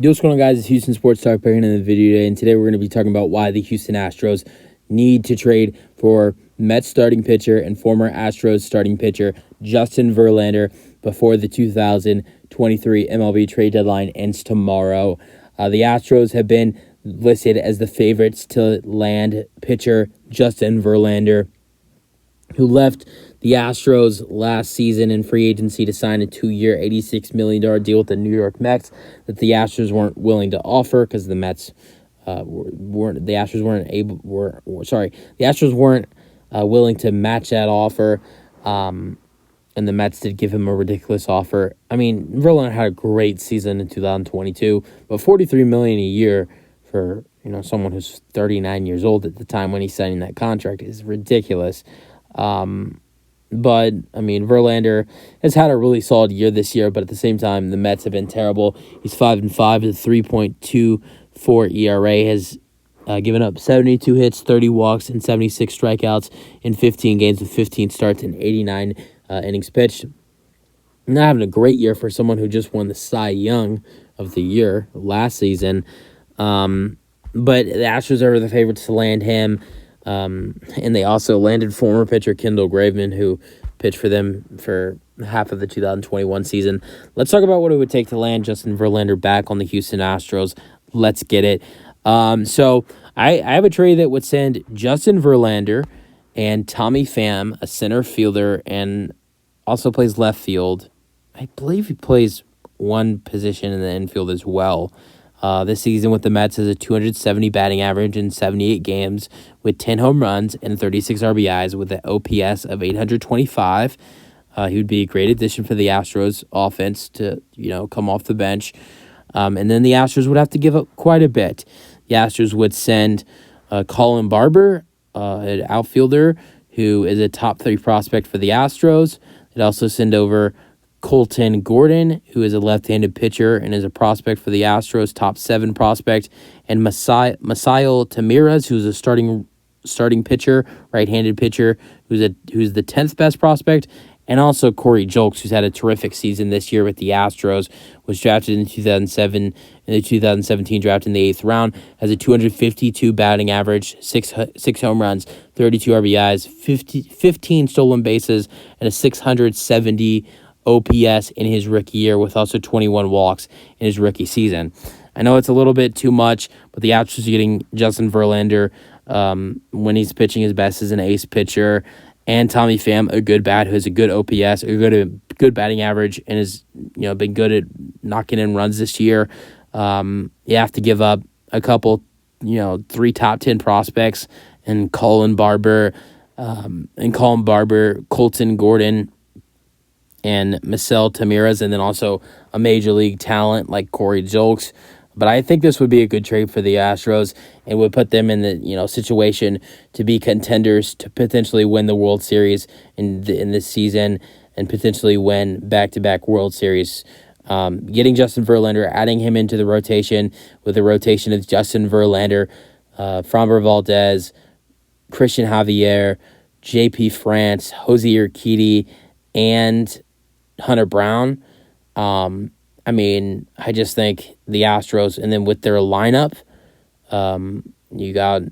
Yo, what's going on, guys? It's Houston Sports Talk back in the video today, and today we're going to be talking about why the Houston Astros need to trade for Mets starting pitcher and former Astros starting pitcher Justin Verlander before the 2023 MLB trade deadline ends tomorrow. The Astros have been listed as the favorites to land pitcher Justin Verlander, who left the Astros last season in free agency to sign a 2-year, $86 million deal with the New York Mets that the Astros weren't willing to offer because the Mets weren't willing to match that offer. And the Mets did give him a ridiculous offer. I mean, Verlander had a great season in 2022, but $43 million a year for someone who's 39 years old at the time when he's signing that contract is ridiculous. But, I mean, Verlander has had a really solid year this year, but at the same time, the Mets have been terrible. He's 5-5 with a 3.24 ERA, has given up 72 hits, 30 walks, and 76 strikeouts in 15 games with 15 starts and 89 innings pitched. Not having a great year for someone who just won the Cy Young of the year last season. But the Astros are the favorites to land him. And they also landed former pitcher Kendall Graveman, who pitched for them for half of the 2021 season. Let's talk about what it would take to land Justin Verlander back on the Houston Astros. Let's get it. So I have a trade that would send Justin Verlander and Tommy Pham, a center fielder, and also plays left field. I believe he plays one position in the infield as well. This season with the Mets has a 270 batting average in 78 games with 10 home runs and 36 RBIs with an OPS of 825. He would be a great addition for the Astros offense to, come off the bench. And then the Astros would have to give up quite a bit. The Astros would send Colin Barber, an outfielder who is a top 3 prospect for the Astros. They'd also send over Colton Gordon, who is a left-handed pitcher and is a prospect for the Astros, top 7 prospect, and Masail Tamirez, who's a starting pitcher, right-handed pitcher, who's the 10th best prospect, and also Corey Julks, who's had a terrific season this year with the Astros, was drafted in 2007 in the 2017 draft in the 8th round, has a 252 batting average, 6 home runs, 32 RBIs, 15 stolen bases, and a 670 OPS in his rookie year, with also 21 walks in his rookie season. I know it's a little bit too much, but the Astros are getting Justin Verlander when he's pitching his best as an ace pitcher, and Tommy Pham, a good bat who has a good OPS, a good batting average, and has been good at knocking in runs this year. You have to give up a couple, 3 top 10 prospects, and Colton Barber, Colton Gordon, and Masail Tamirez, and then also a major league talent like Corey Julks. But I think this would be a good trade for the Astros and would put them in the situation to be contenders to potentially win the World Series in this season and potentially win back-to-back World Series. Getting Justin Verlander, adding him into the rotation with a rotation of Justin Verlander, Framber Valdez, Christian Javier, J.P. France, Jose Urquidy, and Hunter Brown. I just think the Astros, and then with their lineup, you got,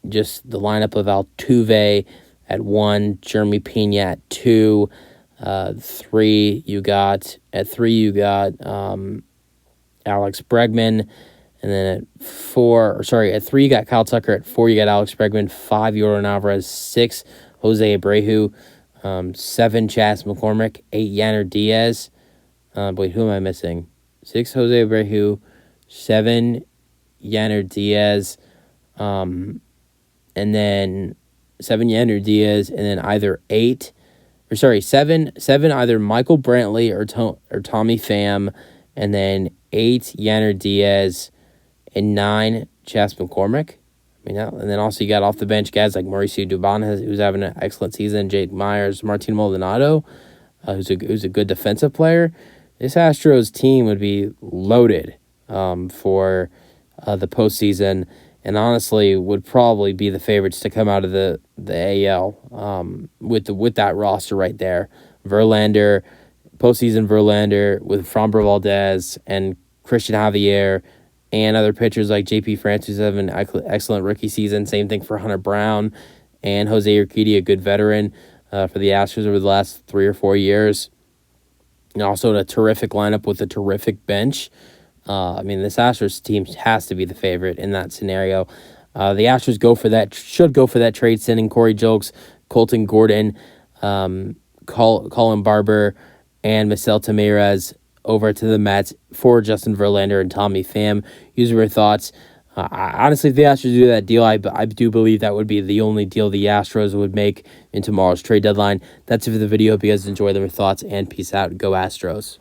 just the lineup of Altuve at 1, Jeremy Pena at 2, 3, you got Alex Bregman, and then at 3 you got Kyle Tucker, at 4 you got Alex Bregman, 5 Yordan Alvarez, 6 Jose Abreu, 7 Chas McCormick, 8 Yanner Diaz. Wait, who am I missing? 6 Jose Abreu, 7 Yanner Diaz, and then 7 Yanner Diaz, and then either 7 either Michael Brantley or Tommy Pham, and then 8 Yanner Diaz, and 9 Chas McCormick. And then also you got off the bench guys like Mauricio Dubon, who's having an excellent season, Jake Myers, Martin Maldonado, who's a good defensive player. This Astros team would be loaded for the postseason, and honestly would probably be the favorites to come out of the AL with that roster right there. Verlander, postseason Verlander with Framber Valdez and Christian Javier, and other pitchers like J.P. France, who's having an excellent rookie season. Same thing for Hunter Brown and Jose Urquidy, a good veteran for the Astros over the last 3 or 4 years. And also a terrific lineup with a terrific bench. This Astros team has to be the favorite in that scenario. The Astros should go for that trade, sending Corey Julks, Colton Gordon, Colin Barber, and Marcel Tamirez over to the Mets for Justin Verlander and Tommy Pham. Use your thoughts. Honestly, if the Astros do that deal, I do believe that would be the only deal the Astros would make in tomorrow's trade deadline. That's it for the video. If you guys enjoy their thoughts, and peace out. Go Astros.